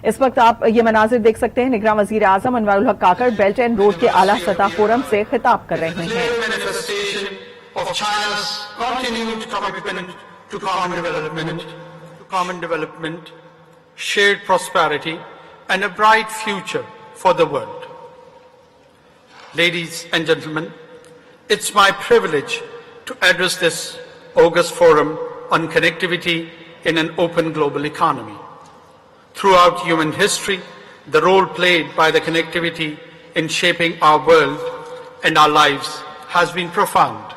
इस वक्त आप ये मनाजिर देख सकते हैं। निगरान वजीर आजम अनवारुल हक काकड़ बेल्ट एंड रोड के आला सतह फोरम से खिताब कर रहे हैं। common development, shared prosperity, and a bright future for the world. Ladies and gentlemen, it's my privilege to address this August Forum on connectivity in an open global economy. Throughout human history, the role played by the connectivity in shaping our world and our lives has been profound.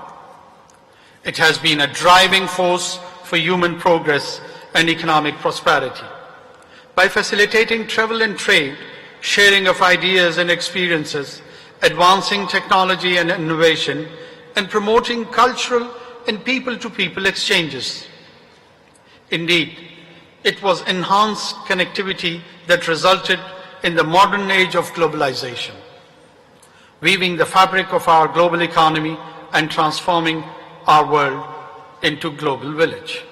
It has been a driving force for human progress and economic prosperity. By facilitating travel and trade, sharing of ideas and experiences, advancing technology and innovation, and promoting cultural and people-to-people exchanges. Indeed, it was enhanced connectivity that resulted in the modern age of globalization, weaving the fabric of our global economy and transforming our world into global village.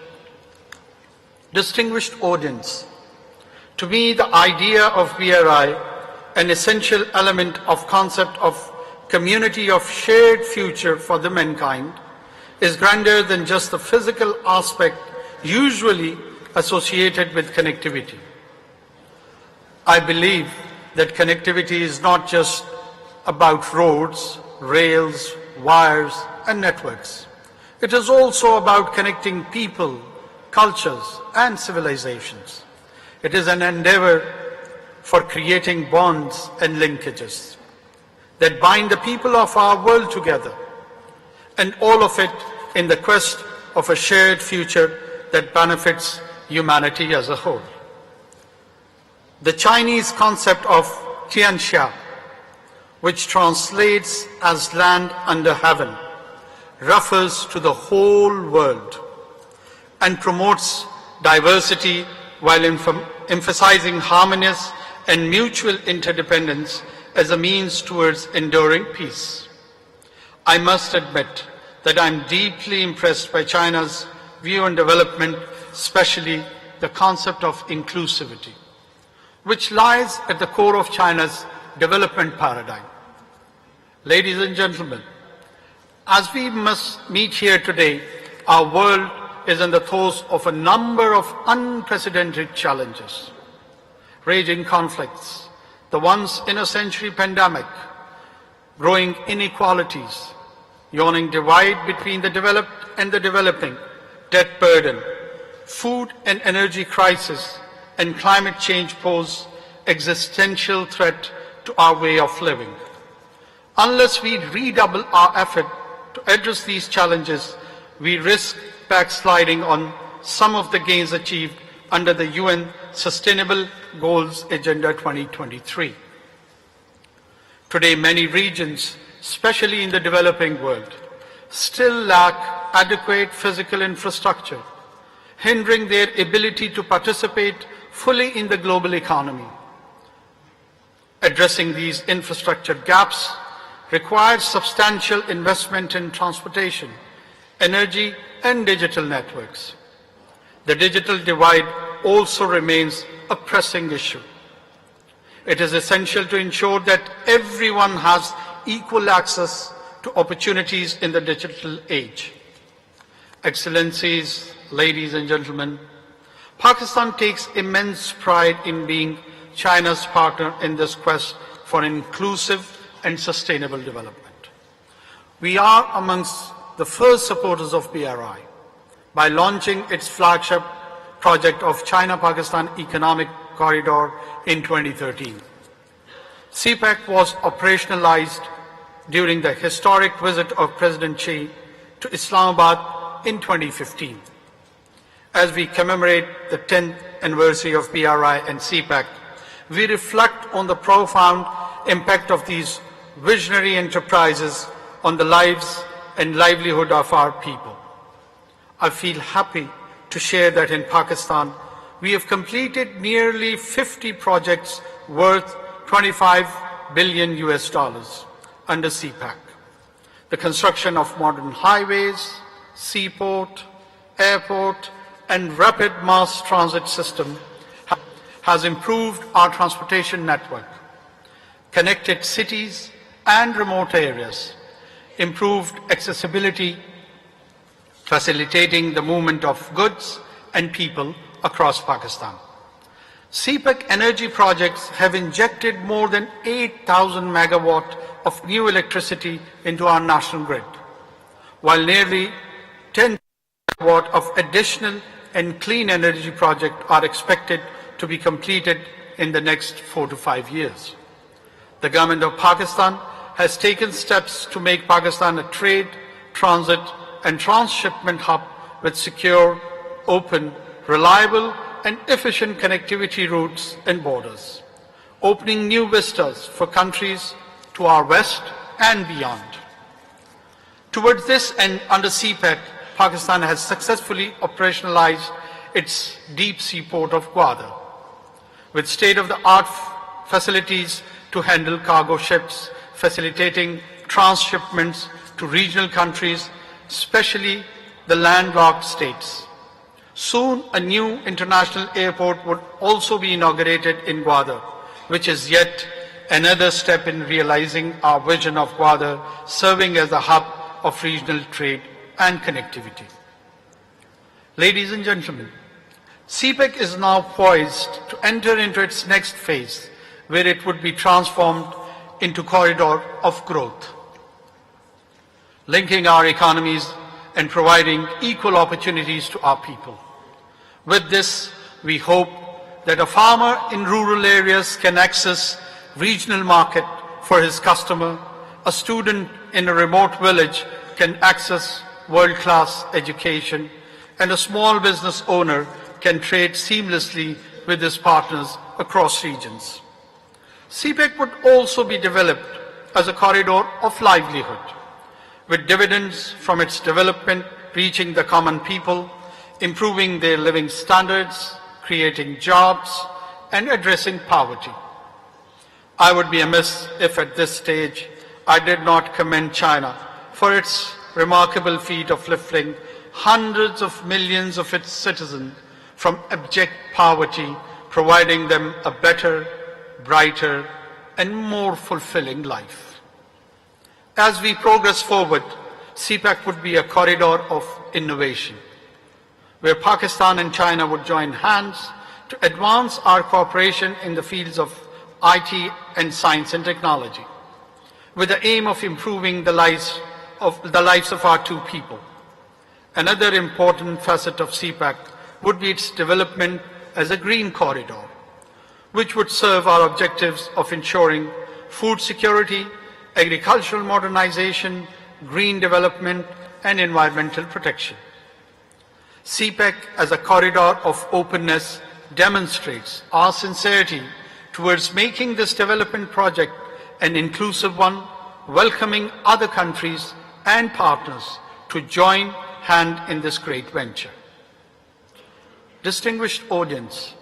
Distinguished audience, to me the idea of BRI, an essential element of concept of community of shared future for the mankind, is grander than just the physical aspect usually associated with connectivity. I believe that connectivity is not just about roads, rails, wires, and networks. It is also about connecting people, cultures, and civilizations. It is an endeavor for creating bonds and linkages that bind the people of our world together, and all of it in the quest of a shared future that benefits humanity as a whole. The Chinese concept of Tianxia, which translates as land under heaven, refers to the whole world and promotes diversity while emphasizing harmonious and mutual interdependence as a means towards enduring peace. I must admit that I am deeply impressed by China's view on development, especially the concept of inclusivity, which lies at the core of China's development paradigm. Ladies and gentlemen, as we must meet here today, our world is in the throes of a number of unprecedented challenges. Raging conflicts, the once-in-a-century pandemic, growing inequalities, yawning divide between the developed and the developing, debt burden, food and energy crisis, and climate change pose existential threat to our way of living. Unless we redouble our effort to address these challenges, we risk backsliding on some of the gains achieved under the UN Sustainable Goals Agenda 2023. Today, many regions, especially in the developing world, still lack adequate physical infrastructure, hindering their ability to participate fully in the global economy. Addressing these infrastructure gaps requires substantial investment in transportation, energy, and digital networks. The digital divide also remains a pressing issue. It is essential to ensure that everyone has equal access to opportunities in the digital age. Excellencies, ladies and gentlemen, Pakistan takes immense pride in being China's partner in this quest for inclusive and sustainable development. We are amongst the first supporters of BRI by launching its flagship project of China-Pakistan Economic Corridor in 2013. CPEC was operationalized during the historic visit of President Xi to Islamabad in 2015. As we commemorate the 10th anniversary of BRI and CPEC, we reflect on the profound impact of these visionary enterprises on the lives and livelihood of our people. I feel happy to share that in Pakistan, we have completed nearly 50 projects worth $25 billion under CPEC. The construction of modern highways, seaport, airport, and rapid mass transit system has improved our transportation network, connected cities and remote areas, improved accessibility, facilitating the movement of goods and people across Pakistan. CPEC energy projects have injected more than 8,000 megawatt of new electricity into our national grid, while nearly 10 megawatt of additional and clean energy projects are expected to be completed in the next 4 to 5 years. The government of Pakistan has taken steps to make Pakistan a trade, transit and transshipment hub with secure, open, reliable and efficient connectivity routes and borders, opening new vistas for countries to our west and beyond. Towards this end, under CPEC, Pakistan has successfully operationalized its deep sea port of Gwadar, with state-of-the-art facilities to handle cargo ships, facilitating transshipments to regional countries, especially the landlocked states. Soon, a new international airport would also be inaugurated in Gwadar, which is yet another step in realizing our vision of Gwadar serving as a hub of regional trade and connectivity. Ladies and gentlemen, CPEC is now poised to enter into its next phase, where it would be transformed into a corridor of growth, linking our economies and providing equal opportunities to our people. With this, we hope that a farmer in rural areas can access regional market for his customer, a student in a remote village can access world-class education, and a small business owner can trade seamlessly with his partners across regions. CPEC would also be developed as a corridor of livelihood, with dividends from its development reaching the common people, improving their living standards, creating jobs, and addressing poverty. I would be amiss if at this stage I did not commend China for its remarkable feat of lifting hundreds of millions of its citizens from abject poverty, providing them a better, brighter, and more fulfilling life. As we progress forward, CPEC would be a corridor of innovation, where Pakistan and China would join hands to advance our cooperation in the fields of IT and science and technology, with the aim of improving the lives of our two people. Another important facet of CPEC would be its development as a green corridor, which would serve our objectives of ensuring food security, agricultural modernization, green development, and environmental protection. CPEC as a corridor of openness demonstrates our sincerity towards making this development project an inclusive one, welcoming other countries and partners to join hand in this great venture. Distinguished audience,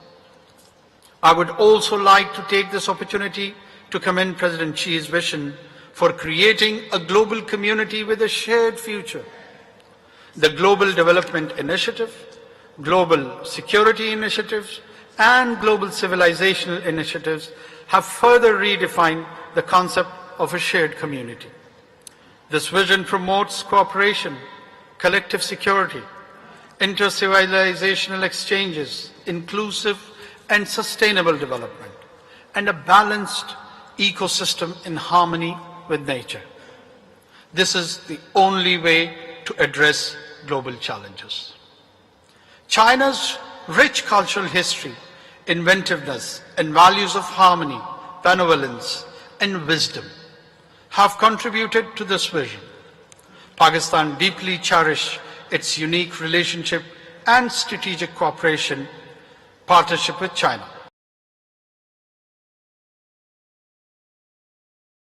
I would also like to take this opportunity to commend President Xi's vision for creating a global community with a shared future. The Global Development Initiative, Global Security Initiatives, and Global Civilizational Initiatives have further redefined the concept of a shared community. This vision promotes cooperation, collective security, inter-civilizational exchanges, inclusive and sustainable development, and a balanced ecosystem in harmony with nature. This is the only way to address global challenges. China's rich cultural history, inventiveness, and values of harmony, benevolence, and wisdom have contributed to this vision. Pakistan deeply cherishes its unique relationship and strategic cooperation partnership with China.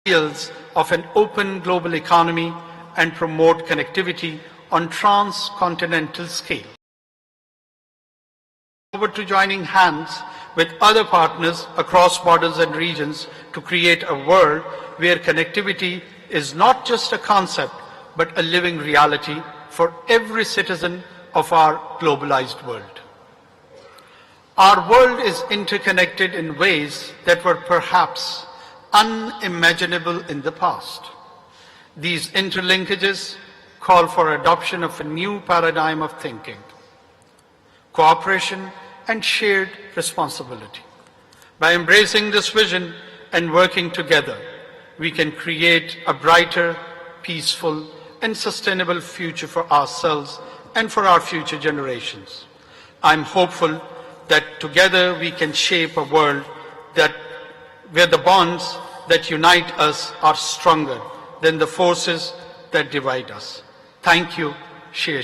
Ideals of an open global economy and promote connectivity on transcontinental scale. Forward to joining hands with other partners across borders and regions to create a world where connectivity is not just a concept but a living reality for every citizen of our globalized world. Our world is interconnected in ways that were perhaps unimaginable in the past. These interlinkages call for adoption of a new paradigm of thinking, cooperation and shared responsibility. By embracing this vision and working together, we can create a brighter, peaceful and sustainable future for ourselves and for our future generations. I'm hopeful that together we can shape a world where the bonds that unite us are stronger than the forces that divide us. Thank you. Share.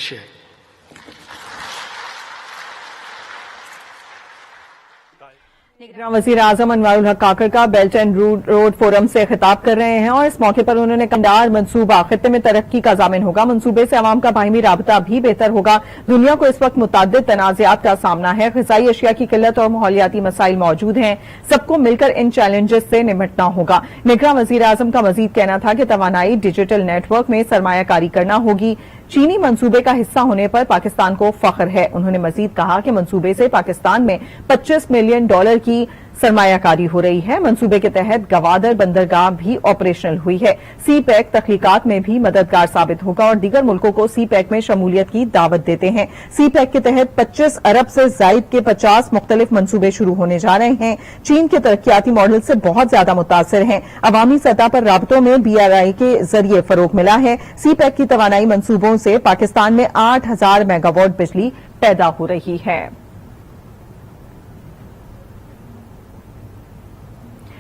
निगरान वजीर आजम अनवारुल हक काकर का belt and road forum से खिताब कर रहे हैं और इस मौके पर उन्होंने कंडार मंसूबा खित्ते में तरक्की का जामिन होगा। मंसूबे से अवाम का बाहिमी राबता भी बेहतर होगा। दुनिया को इस वक्त मुतअद्दिद तनाज़ात का सामना है, ग़िज़ाई अशिया की किल्लत और माहौलियाती मसाइल मौजूद हैं। सबको मिलकर इन चैलेंजेस से निपटना होगा। निगरान वजीर आजम का मजीद कहना था कि तवानाई डिजिटल नेटवर्क में सरमायाकारी करना होगी। चीनी मंसूबे का हिस्सा होने पर पाकिस्तान को फख्र है। उन्होंने मजीद कहा कि मंसूबे से पाकिस्तान में $25 मिलियन की सरमायाकारी हो रही है। मंसूबे के तहत गवादर बंदरगाह भी ऑपरेशनल हुई है। सी पैक तख्लीकात में भी मददगार साबित होगा और दीगर मुल्कों को सी पैक में शमूलियत की दावत देते हैं। सी पैक के तहत 25 अरब से जायद के 50 मुख्तलिफ मंसूबे शुरू होने जा रहे हैं। चीन के तरक्याती मॉडल से बहुत ज्यादा मुतासिर हैं। अवामी सतह पर राबतों में BRI के जरिए फरोग मिला है। सी पैक की तवानाई मंसूबों से पाकिस्तान में 8000 मेगावाट बिजली पैदा हो रही है।